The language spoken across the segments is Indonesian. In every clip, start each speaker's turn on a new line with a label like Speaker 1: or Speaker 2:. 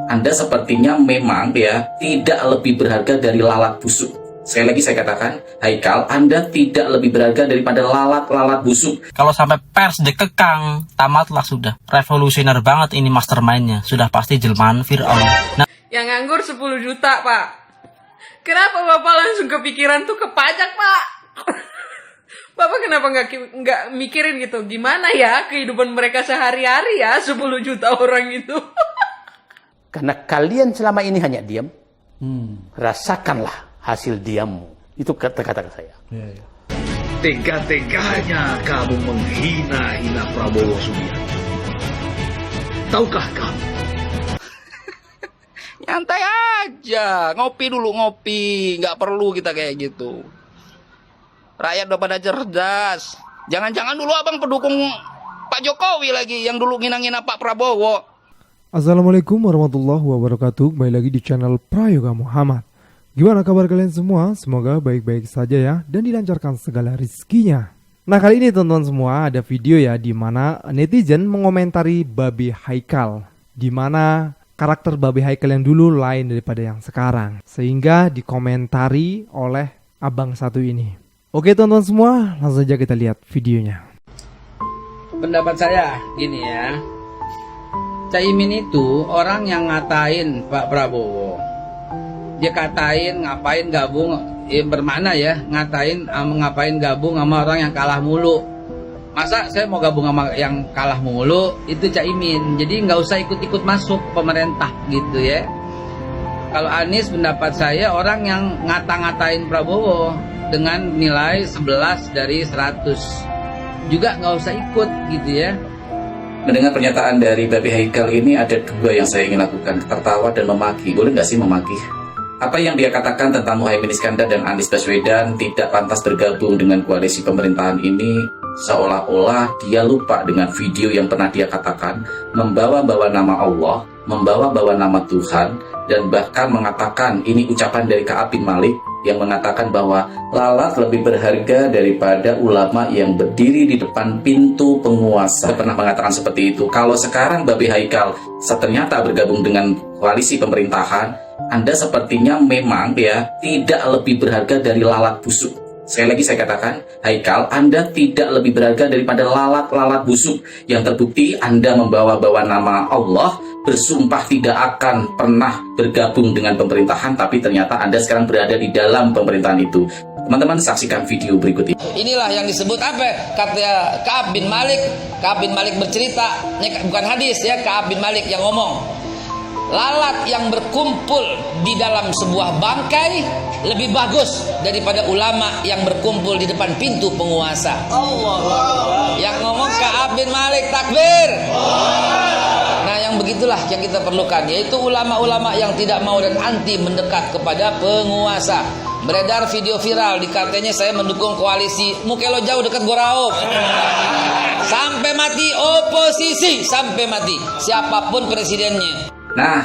Speaker 1: Anda sepertinya memang ya tidak lebih berharga dari lalat busuk. Sekali lagi saya katakan, Haikal, Anda tidak lebih berharga daripada lalat-lalat busuk.
Speaker 2: Kalau sampai pers dikekang, tamatlah sudah. Revolusioner banget ini mastermindnya. Sudah pasti jelmaan Fir'aun. Nah,
Speaker 3: yang nganggur 10 juta, Pak. Kenapa Bapak langsung kepikiran tuh ke pajak, Pak? Bapak kenapa nggak mikirin gitu? Gimana ya kehidupan mereka sehari-hari ya 10 juta orang itu?
Speaker 4: Karena kalian selama ini hanya diam, rasakanlah hasil diammu. Itu kata-kata saya.
Speaker 5: Tega-teganya kamu menghina-hina Prabowo Subianto. Tahukah kamu?
Speaker 6: Nyantai aja, ngopi dulu ngopi, nggak perlu kita kayak gitu. Rakyat udah pada cerdas. Jangan-jangan dulu abang pendukung Pak Jokowi lagi yang dulu ngina-ngina Pak Prabowo.
Speaker 7: Assalamualaikum warahmatullahi wabarakatuh. Kembali lagi di channel Prayoga Muhammad. Gimana kabar kalian semua? Semoga baik-baik saja ya dan dilancarkan segala rizkinya. Nah, kali ini teman-teman semua ada video ya di mana netizen mengomentari Babe Haikal, di mana karakter Babe Haikal yang dulu lain daripada yang sekarang, sehingga dikomentari oleh abang satu ini. Oke teman-teman semua, langsung saja kita lihat videonya.
Speaker 6: Pendapat saya gini ya, Caimin itu orang yang ngatain Pak Prabowo. Dia katain ngapain gabung, bermakna ya, ngapain gabung sama orang yang kalah mulu. Masa saya mau gabung sama yang kalah mulu, itu Caimin. Jadi nggak usah ikut-ikut masuk pemerintah gitu ya. Kalau Anies pendapat saya orang yang ngata-ngatain Prabowo dengan nilai 11 dari 100. Juga nggak usah ikut gitu ya.
Speaker 1: Mendengar pernyataan dari Babe Haikal ini ada dua yang saya ingin lakukan, tertawa dan memaki. Boleh nggak sih memaki? Apa yang dia katakan tentang Muhaimin Iskandar dan Anies Baswedan tidak pantas bergabung dengan koalisi pemerintahan ini, seolah-olah dia lupa dengan video yang pernah dia katakan, membawa-bawa nama Allah, membawa-bawa nama Tuhan, dan bahkan mengatakan, ini ucapan dari Ka'ab bin Malik, yang mengatakan bahwa lalat lebih berharga daripada ulama yang berdiri di depan pintu penguasa. Saya pernah mengatakan seperti itu. Kalau sekarang Babe Haikal ternyata bergabung dengan koalisi pemerintahan, Anda sepertinya memang ya tidak lebih berharga dari lalat busuk. Sekali lagi saya katakan, Haikal, Anda tidak lebih berharga daripada lalat-lalat busuk yang terbukti Anda membawa-bawa nama Allah, bersumpah tidak akan pernah bergabung dengan pemerintahan, tapi ternyata Anda sekarang berada di dalam pemerintahan itu. Teman-teman saksikan video berikut ini.
Speaker 6: Inilah yang disebut apa? Kata Ka'ab bin Malik. Ka'ab bin Malik bercerita, ini bukan hadis ya, Ka'ab bin Malik yang ngomong. Lalat yang berkumpul di dalam sebuah bangkai lebih bagus daripada ulama yang berkumpul di depan pintu penguasa. Allah. Yang ngomong Ka'ab bin Malik, takbir. Nah, yang begitulah yang kita perlukan, yaitu ulama-ulama yang tidak mau dan anti mendekat kepada penguasa. Beredar video viral dikatanya saya mendukung koalisi Mukelo jauh dekat Goraok. Sampai mati oposisi, sampai mati siapapun presidennya.
Speaker 1: Nah,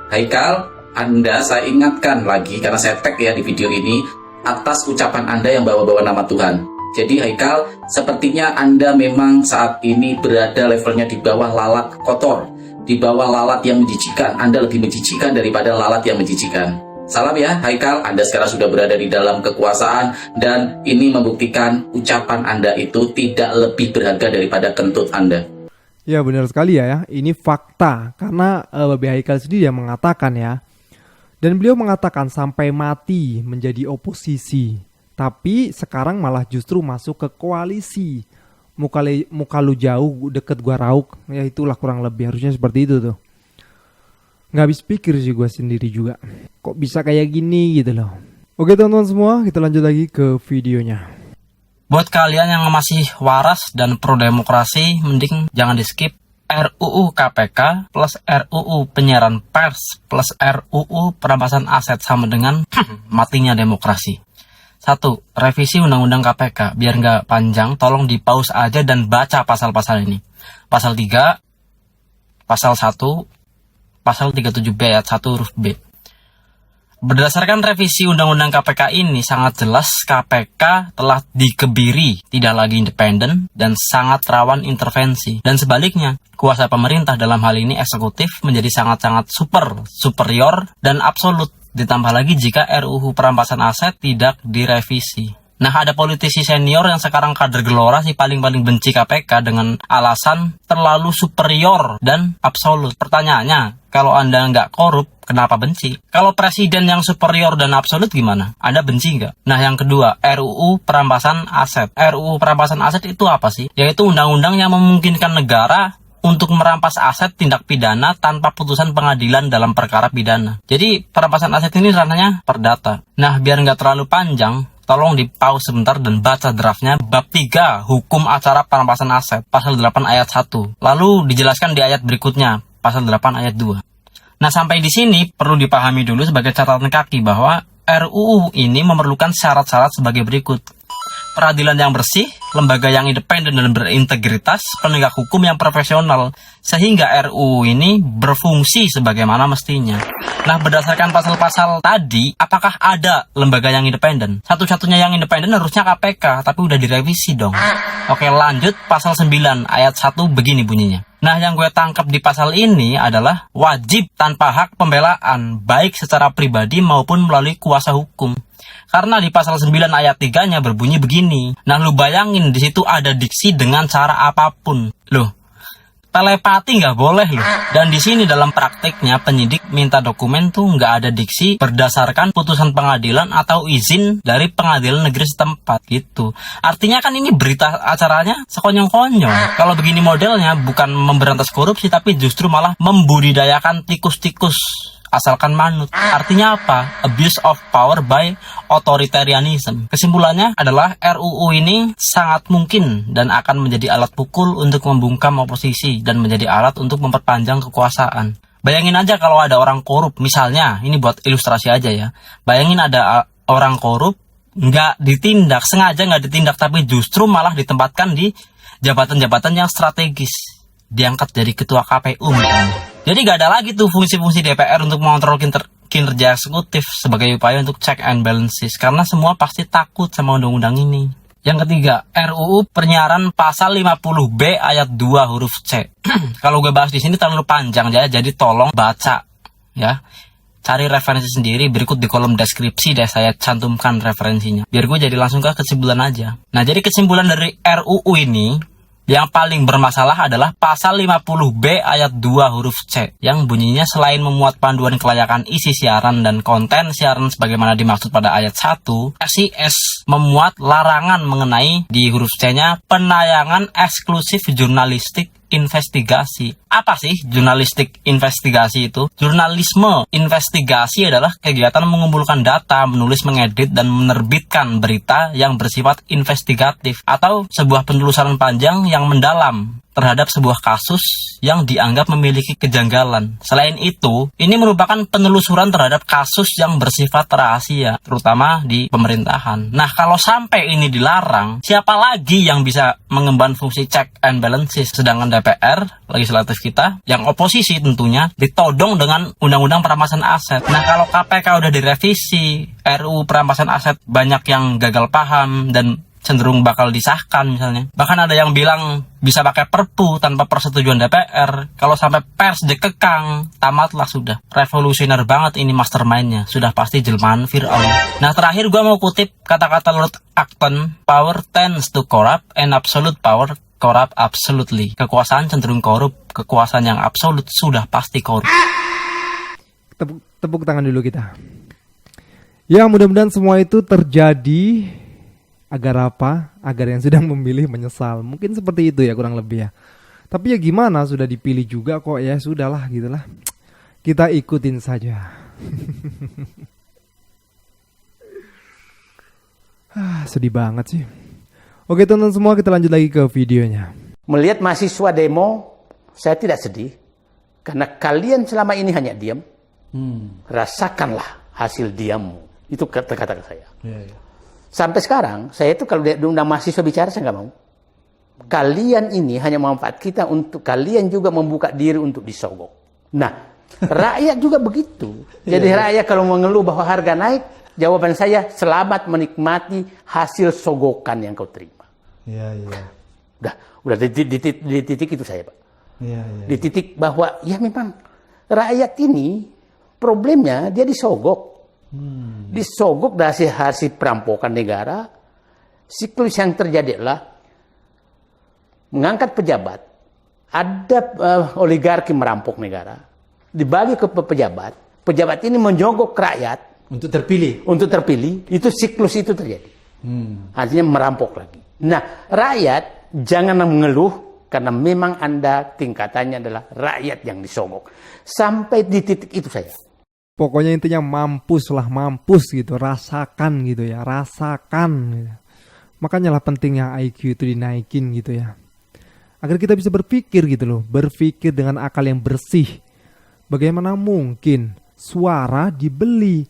Speaker 1: Haikal, Anda saya ingatkan lagi karena saya tag ya di video ini atas ucapan Anda yang bawa-bawa nama Tuhan. Jadi Haikal, sepertinya Anda memang saat ini berada levelnya di bawah lalat kotor, di bawah lalat yang menjijikan. Anda lebih menjijikan daripada lalat yang menjijikan. Salam ya Haikal, Anda sekarang sudah berada di dalam kekuasaan dan ini membuktikan ucapan Anda itu tidak lebih berharga daripada kentut Anda.
Speaker 7: Ya benar sekali ya, ini fakta karena Babe Haikal sendiri yang mengatakan ya. Dan beliau mengatakan sampai mati menjadi oposisi. Tapi sekarang malah justru masuk ke koalisi. Muka lu jauh deket gua rauk. Ya itulah kurang lebih harusnya seperti itu tuh. Nggak habis pikir sih gue sendiri juga. Kok bisa kayak gini gitu loh. Oke teman-teman semua, kita lanjut lagi ke videonya.
Speaker 2: buat kalian yang masih waras dan pro demokrasi, mending jangan di skip. RUU KPK plus RUU penyiaran pers plus RUU perampasan aset sama dengan matinya demokrasi. 1. Revisi Undang-Undang KPK. Biar nggak panjang, tolong di pause aja dan baca pasal-pasal ini. Pasal 3, pasal 1, pasal 37B ayat 1 huruf B. Berdasarkan revisi Undang-Undang KPK ini, sangat jelas KPK telah dikebiri, tidak lagi independen, dan sangat rawan intervensi. Dan sebaliknya, kuasa pemerintah dalam hal ini eksekutif menjadi sangat-sangat superior, dan absolut. Ditambah lagi jika RUU perampasan aset tidak direvisi. Nah, ada politisi senior yang sekarang kader gelora sih paling benci KPK dengan alasan terlalu superior dan absolut. Pertanyaannya, kalau Anda nggak korup, kenapa benci? Kalau presiden yang superior dan absolut gimana? Anda benci nggak? Nah, yang kedua, RUU perampasan aset. RUU perampasan aset itu apa sih? Yaitu undang-undang yang memungkinkan negara untuk merampas aset tindak pidana tanpa putusan pengadilan dalam perkara pidana. Jadi, perampasan aset ini ranahnya perdata. Nah, biar nggak terlalu panjang, tolong di-pause sebentar dan baca draftnya bab 3 Hukum Acara Perampasan Aset, pasal 8 ayat 1. Lalu dijelaskan di ayat berikutnya, pasal 8 ayat 2. Nah, sampai di sini perlu dipahami dulu sebagai catatan kaki bahwa RUU ini memerlukan syarat-syarat sebagai berikut. Peradilan yang bersih, lembaga yang independen dan berintegritas, penegak hukum yang profesional, sehingga RUU ini berfungsi sebagaimana mestinya. Nah, berdasarkan pasal-pasal tadi, apakah ada lembaga yang independen? Satu-satunya yang independen harusnya KPK, tapi udah direvisi dong. Oke, lanjut pasal 9 ayat 1 begini bunyinya. Nah, yang gue tangkap di pasal ini adalah wajib tanpa hak pembelaan, baik secara pribadi maupun melalui kuasa hukum. Karena di pasal 9 ayat 3-nya berbunyi begini. Nah, lu bayangin di situ ada diksi dengan cara apapun. Loh, telepati nggak boleh loh. Dan di sini dalam praktiknya penyidik minta dokumen tuh nggak ada diksi berdasarkan putusan pengadilan atau izin dari pengadilan negeri setempat gitu. Artinya kan ini berita acaranya sekonyong-konyong. Kalau begini modelnya bukan memberantas korupsi tapi justru malah membudidayakan tikus-tikus asalkan manut. Artinya apa? Abuse of power by authoritarianism. Kesimpulannya adalah RUU ini sangat mungkin dan akan menjadi alat pukul untuk membungkam oposisi dan menjadi alat untuk memperpanjang kekuasaan. Bayangin aja kalau ada orang korup, misalnya, ini buat ilustrasi aja ya. Bayangin ada orang korup, nggak ditindak, sengaja nggak ditindak, tapi justru malah ditempatkan di jabatan-jabatan yang strategis. Diangkat jadi ketua KPU misalnya. Jadi gak ada lagi tuh fungsi-fungsi DPR untuk mengontrol kinerja eksekutif sebagai upaya untuk check and balances. Karena semua pasti takut sama undang-undang ini. Yang ketiga, RUU Penyiaran pasal 50B ayat 2 huruf C. Kalau gue bahas di sini terlalu panjang ya, jadi tolong baca ya. Cari referensi sendiri, berikut di kolom deskripsi deh saya cantumkan referensinya. Biar gue jadi langsung ke kesimpulan aja. Nah, jadi kesimpulan dari RUU ini, yang paling bermasalah adalah pasal 50B ayat 2 huruf C yang bunyinya selain memuat panduan kelayakan isi siaran dan konten siaran sebagaimana dimaksud pada ayat 1, SIS memuat larangan mengenai di huruf C-nya penayangan eksklusif jurnalistik investigasi. Apa sih jurnalistik investigasi itu? Jurnalisme investigasi adalah kegiatan mengumpulkan data, menulis, mengedit, dan menerbitkan berita yang bersifat investigatif atau sebuah penelusuran panjang yang mendalam terhadap sebuah kasus yang dianggap memiliki kejanggalan. Selain itu, ini merupakan penelusuran terhadap kasus yang bersifat rahasia, terutama di pemerintahan. Nah, kalau sampai ini dilarang, siapa lagi yang bisa mengemban fungsi check and balances? Sedangkan DPR, legislatif kita, yang oposisi tentunya, ditodong dengan Undang-Undang Perampasan Aset. Nah, kalau KPK udah direvisi, RUU Perampasan Aset banyak yang gagal paham dan cenderung bakal disahkan misalnya. Bahkan ada yang bilang bisa pakai perpu tanpa persetujuan DPR. Kalau sampai pers dikekang, tamatlah sudah. Revolusioner banget ini mastermind-nya. Sudah pasti jelmaan Fir'aun. Nah, terakhir gue mau kutip kata-kata Lord Acton, power tends to corrupt and absolute power corrupt absolutely. Kekuasaan cenderung korup, kekuasaan yang absolut sudah pasti korup.
Speaker 7: Tepuk tangan dulu kita. Ya, mudah-mudahan semua itu terjadi. Agar apa? Agar yang sedang memilih menyesal. Mungkin seperti itu ya, kurang lebih ya. Tapi ya gimana, sudah dipilih juga kok ya, sudahlah gitulah. Kita ikutin saja. Sedih banget sih. Oke teman-teman semua, kita lanjut lagi ke videonya.
Speaker 4: Melihat mahasiswa demo, saya tidak sedih. Karena kalian selama ini hanya diam. Rasakanlah hasil diammu. Itu kata-kata saya. Sampai sekarang, saya itu kalau diundang mahasiswa bicara, saya nggak mau. Kalian ini hanya manfaat kita untuk kalian juga membuka diri untuk disogok. Nah, Rakyat juga begitu. Jadi rakyat kalau mengeluh bahwa harga naik, jawaban saya, selamat menikmati hasil sogokan yang kau terima.
Speaker 8: Iya, iya.
Speaker 4: Udah di titik itu saya, Pak.
Speaker 8: Iya, iya.
Speaker 4: Di titik bahwa ya memang rakyat ini problemnya dia disogok. Disogok dari hasil perampokan negara. Siklus yang terjadi adalah mengangkat pejabat, ada oligarki merampok negara, dibagi ke pejabat, pejabat ini menyogok rakyat
Speaker 8: Untuk terpilih.
Speaker 4: itu siklus itu terjadi. Artinya merampok lagi. Nah, rakyat jangan mengeluh karena memang Anda tingkatannya adalah rakyat yang disogok. Sampai di titik itu saya.
Speaker 7: Pokoknya intinya mampus gitu, rasakan gitu ya, rasakan gitu. Makanya lah pentingnya IQ itu dinaikin gitu ya. Agar kita bisa berpikir gitu loh, berpikir dengan akal yang bersih. Bagaimana mungkin suara dibeli?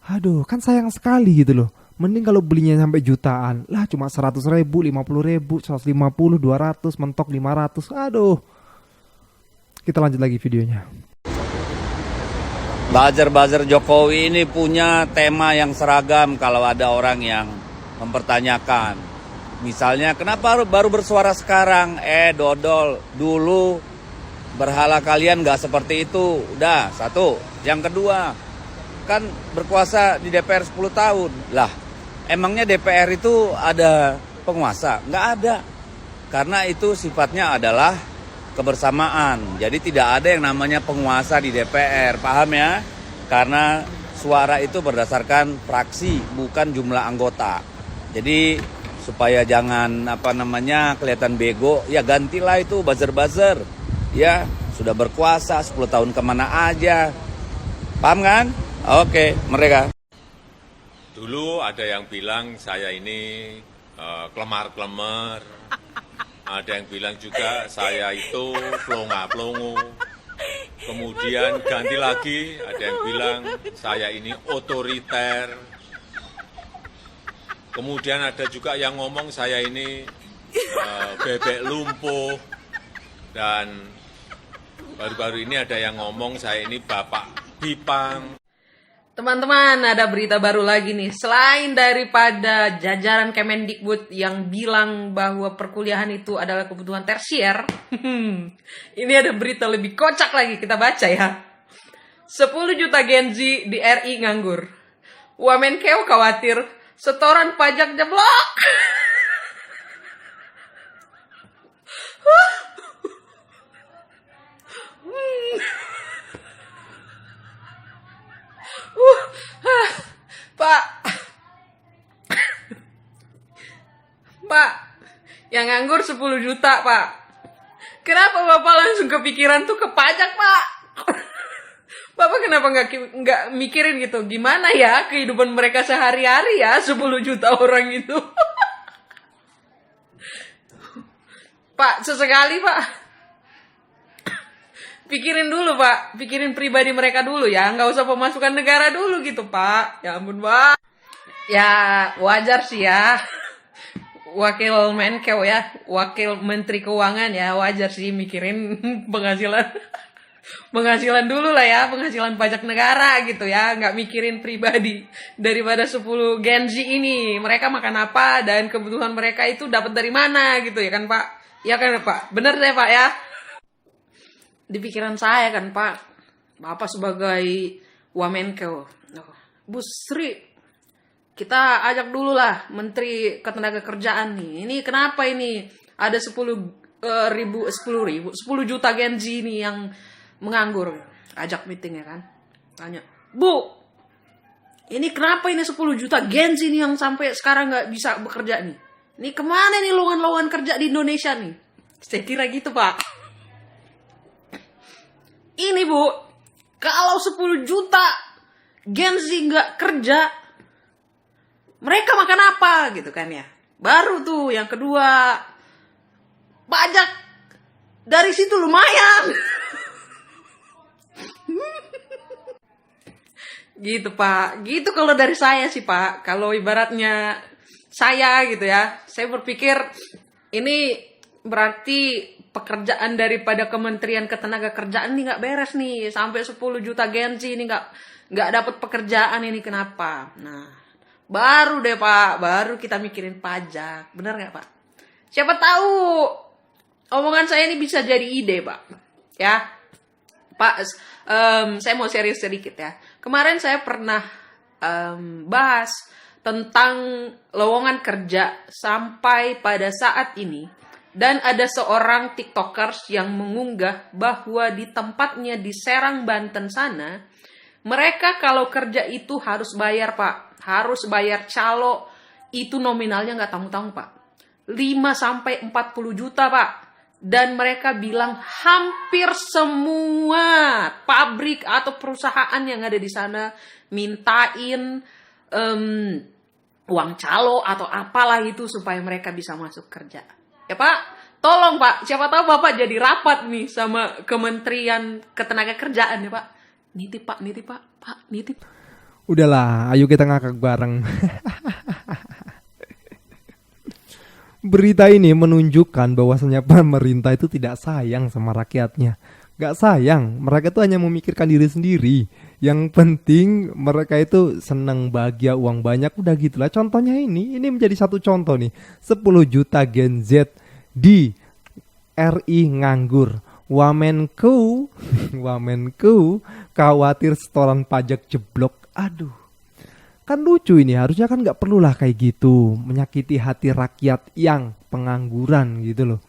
Speaker 7: Aduh, kan sayang sekali gitu loh. Mending kalau belinya sampai jutaan. Lah cuma 100.000, 50.000, 150, 200, mentok 500. Aduh. Kita lanjut lagi videonya.
Speaker 9: Buzzer-buzzer Jokowi ini punya tema yang seragam kalau ada orang yang mempertanyakan. Misalnya, kenapa baru bersuara sekarang? Dodol, dulu berhala kalian gak seperti itu. Udah, satu. Yang kedua, kan berkuasa di DPR 10 tahun. Lah, emangnya DPR itu ada penguasa? Nggak ada. Karena itu sifatnya adalah kebersamaan. Jadi tidak ada yang namanya penguasa di DPR. Paham ya? Karena suara itu berdasarkan fraksi, bukan jumlah anggota. Jadi supaya jangan kelihatan bego, ya gantilah itu buzzer-buzzer. Ya, sudah berkuasa 10 tahun kemana aja. Paham kan? Oke, mereka.
Speaker 10: Dulu ada yang bilang saya ini kelemar-kelemar. Ada yang bilang juga saya itu pelongo-pelongo. Kemudian ganti lagi, ada yang bilang saya ini otoriter. Kemudian ada juga yang ngomong saya ini bebek lumpuh. Dan baru-baru ini ada yang ngomong saya ini bapak Bipang.
Speaker 3: Teman-teman, ada berita baru lagi nih. Selain daripada jajaran Kemendikbud yang bilang bahwa perkuliahan itu adalah kebutuhan tersier, ini ada berita lebih kocak lagi, kita baca ya. 10 juta Gen Z di RI nganggur. Wamenkeu khawatir setoran pajak jeblok. Pak, yang nganggur 10 juta, Pak. Kenapa Bapak langsung kepikiran tuh ke pajak, Pak? Bapak kenapa nggak mikirin gitu? Gimana ya kehidupan mereka sehari-hari ya 10 juta orang itu? Pak, sesekali, Pak. Pikirin dulu, Pak. Pikirin pribadi mereka dulu ya. Nggak usah pemasukan negara dulu gitu, Pak. Ya ampun, Pak. Ya, wajar sih ya. Wakil Menkeu ya, Wakil Menteri Keuangan ya, wajar sih mikirin penghasilan dulu lah ya, penghasilan pajak negara gitu ya, nggak mikirin pribadi. Daripada 10 Gen Z ini, mereka makan apa dan kebutuhan mereka itu dapat dari mana gitu ya kan Pak? Ya kan Pak? Bener deh Pak ya? Di pikiran saya kan Pak, Bapak sebagai Wamenkeu, Bu Sri, kita ajak dulu lah Menteri Ketenagakerjaan nih. Ini kenapa ini ada 10 juta Gen Z ini yang menganggur. Ajak meeting ya kan. Tanya, Bu, ini kenapa ini 10 juta Gen Z ini yang sampai sekarang nggak bisa bekerja nih? Ini kemana nih lowongan kerja di Indonesia nih? Saya kira gitu Pak. Ini Bu, kalau 10 juta Gen Z nggak kerja, mereka makan apa gitu kan ya. Baru tuh yang kedua, pajak dari situ lumayan. Gitu Pak. Gitu kalau dari saya sih Pak. Kalau ibaratnya saya gitu ya, saya berpikir ini berarti pekerjaan daripada Kementerian Ketenagakerjaan ini nggak beres nih, sampai 10 juta Gen Z ini nggak dapat pekerjaan ini, kenapa? Nah, baru deh Pak, baru kita mikirin pajak, benar nggak Pak? Siapa tahu omongan saya ini bisa jadi ide Pak, ya Pak. Saya mau serius sedikit ya. Kemarin saya pernah bahas tentang lowongan kerja sampai pada saat ini. Dan ada seorang tiktokers yang mengunggah bahwa di tempatnya di Serang, Banten sana, mereka kalau kerja itu harus bayar Pak. Harus bayar calo, itu nominalnya nggak tanggung-tanggung Pak. 5-40 juta Pak. Dan mereka bilang hampir semua pabrik atau perusahaan yang ada di sana mintain uang calo atau apalah itu supaya mereka bisa masuk kerja. Ya Pak, tolong Pak, siapa tahu Bapak jadi rapat nih sama Kementerian Ketenagakerjaan ya Pak. Nitip Pak, nitip.
Speaker 7: Udahlah, ayo kita ngakak bareng. Berita ini menunjukkan bahwasanya pemerintah itu tidak sayang sama rakyatnya. Gak sayang, mereka tuh hanya memikirkan diri sendiri. Yang penting mereka itu senang, bahagia, uang banyak, udah gitulah. Contohnya ini menjadi satu contoh nih. 10 juta Gen Z di RI nganggur. Wamenku khawatir setoran pajak jeblok. Aduh. Kan lucu ini, harusnya kan gak perlulah kayak gitu, menyakiti hati rakyat yang pengangguran gitu loh.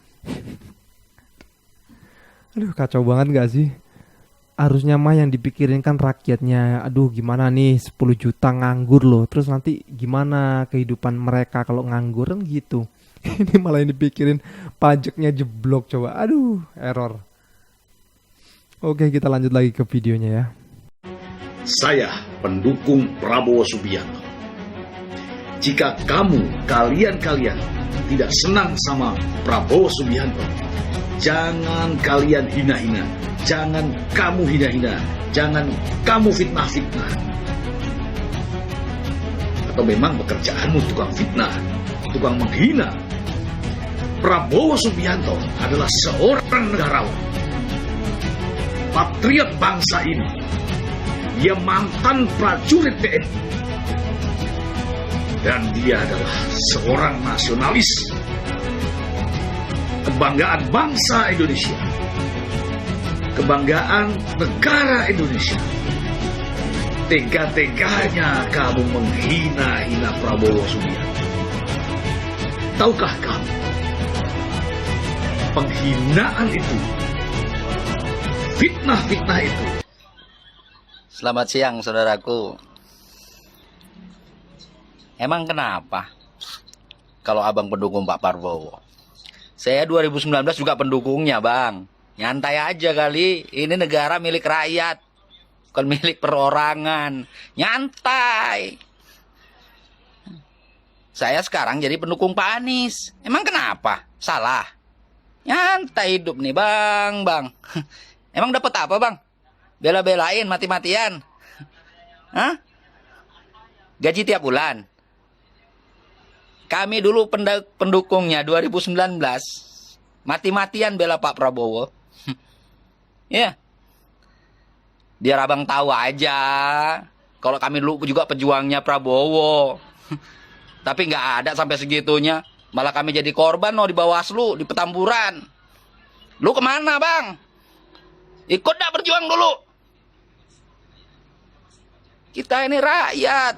Speaker 7: Aduh, kacau banget gak sih? Harusnya mah yang dipikirin kan rakyatnya. Aduh, gimana nih 10 juta nganggur loh, terus nanti gimana kehidupan mereka kalau nganggur kan gitu. Ini malah yang dipikirin pajaknya jeblok coba. Aduh, error. Oke, kita lanjut lagi ke videonya ya.
Speaker 5: Saya pendukung Prabowo Subianto. Jika kalian tidak senang sama Prabowo Subianto, jangan kalian hina-hina, jangan kamu hina-hina, jangan kamu fitnah-fitnah. Atau memang pekerjaanmu tukang fitnah, tukang menghina. Prabowo Subianto adalah seorang negarawan, patriot bangsa ini. Dia mantan prajurit TNI. Dan dia adalah seorang nasionalis. Kebanggaan bangsa Indonesia. Kebanggaan negara Indonesia. Tega-teganya kamu menghina-hina Prabowo Subianto. Tahukah kamu? Penghinaan itu, fitnah-fitnah itu,
Speaker 6: Selamat siang saudaraku. Emang kenapa kalau abang pendukung Pak Prabowo? Saya 2019 juga pendukungnya bang. Nyantai aja kali, ini negara milik rakyat, bukan milik perorangan. Nyantai. Saya sekarang jadi pendukung Pak Anies. Emang kenapa? Salah? Nyantai hidup nih bang. Emang dapat apa bang? Bela-belain mati-matian. Hah? Gaji tiap bulan. Kami dulu pendukungnya 2019. Mati-matian bela Pak Prabowo. Ya. Biar abang tahu aja. Kalau kami dulu juga pejuangnya Prabowo. Tapi nggak ada sampai segitunya. Malah kami jadi korban di Bawaslu, di Petamburan. Lu kemana bang? Ikut dah berjuang dulu. Kita ini rakyat.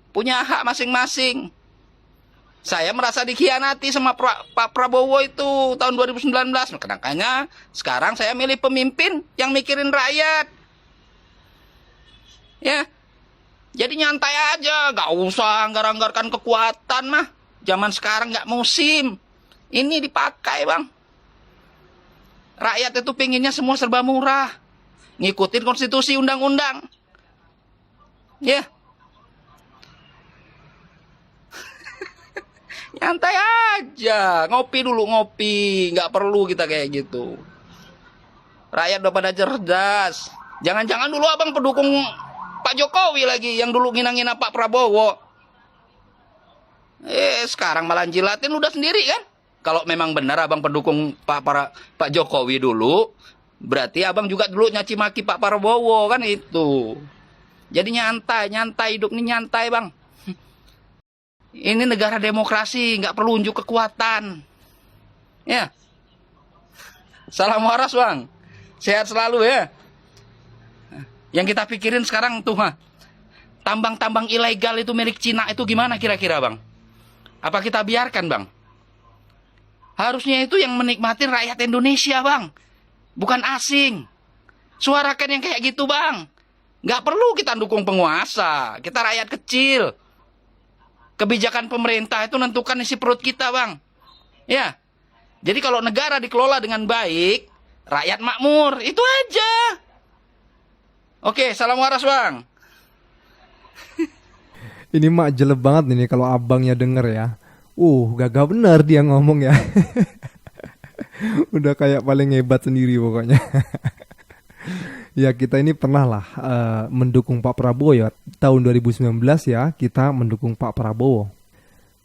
Speaker 6: Punya hak masing-masing. Saya merasa dikhianati sama Pak Prabowo itu tahun 2019. Makanya sekarang saya milih pemimpin yang mikirin rakyat. Ya. Jadi nyantai aja. Gak usah anggar-anggarkan kekuatan mah. Zaman sekarang gak musim. Ini dipakai bang. Rakyat itu pinginnya semua serba murah. Ngikutin konstitusi undang-undang. Ya. Nyantai aja. Ngopi dulu, ngopi. Nggak perlu kita kayak gitu. Rakyat udah pada cerdas. Jangan-jangan dulu abang pendukung Pak Jokowi lagi. Yang dulu ngina-ngina Pak Prabowo. Sekarang malah jilatin udah sendiri kan.
Speaker 8: Kalau memang benar abang pendukung Pak Jokowi dulu, berarti abang juga dulu nyaci maki Pak Prabowo kan itu. Jadi nyantai hidup ini nyantai bang. Ini negara demokrasi, nggak perlu unjuk kekuatan. Ya. Salam waras bang. Sehat selalu ya. Yang kita pikirin sekarang tuh tambang-tambang ilegal itu milik Cina itu gimana kira-kira bang? Apa kita biarkan bang? Harusnya itu yang menikmatin rakyat Indonesia bang. Bukan asing. Suarakan yang kayak gitu bang. Nggak perlu kita dukung penguasa. Kita rakyat kecil. Kebijakan pemerintah itu menentukan isi perut kita bang. Ya. Jadi kalau negara dikelola dengan baik, rakyat makmur. Itu aja. Oke, salam waras bang.
Speaker 7: Ini mak jelek banget nih kalau abangnya denger ya. Gagah bener dia ngomong ya. Udah kayak paling hebat sendiri pokoknya. Ya kita ini pernah lah mendukung Pak Prabowo ya. Tahun 2019 ya kita mendukung Pak Prabowo.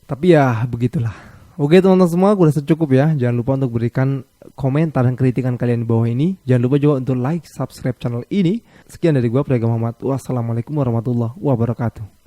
Speaker 7: Tapi ya begitulah. Oke teman-teman semua, udah secukup ya. Jangan lupa untuk berikan komentar dan kritikan kalian di bawah ini. Jangan lupa juga untuk like, subscribe channel ini. Sekian dari gua, Prayoga Muhammad. Wassalamualaikum warahmatullahi wabarakatuh.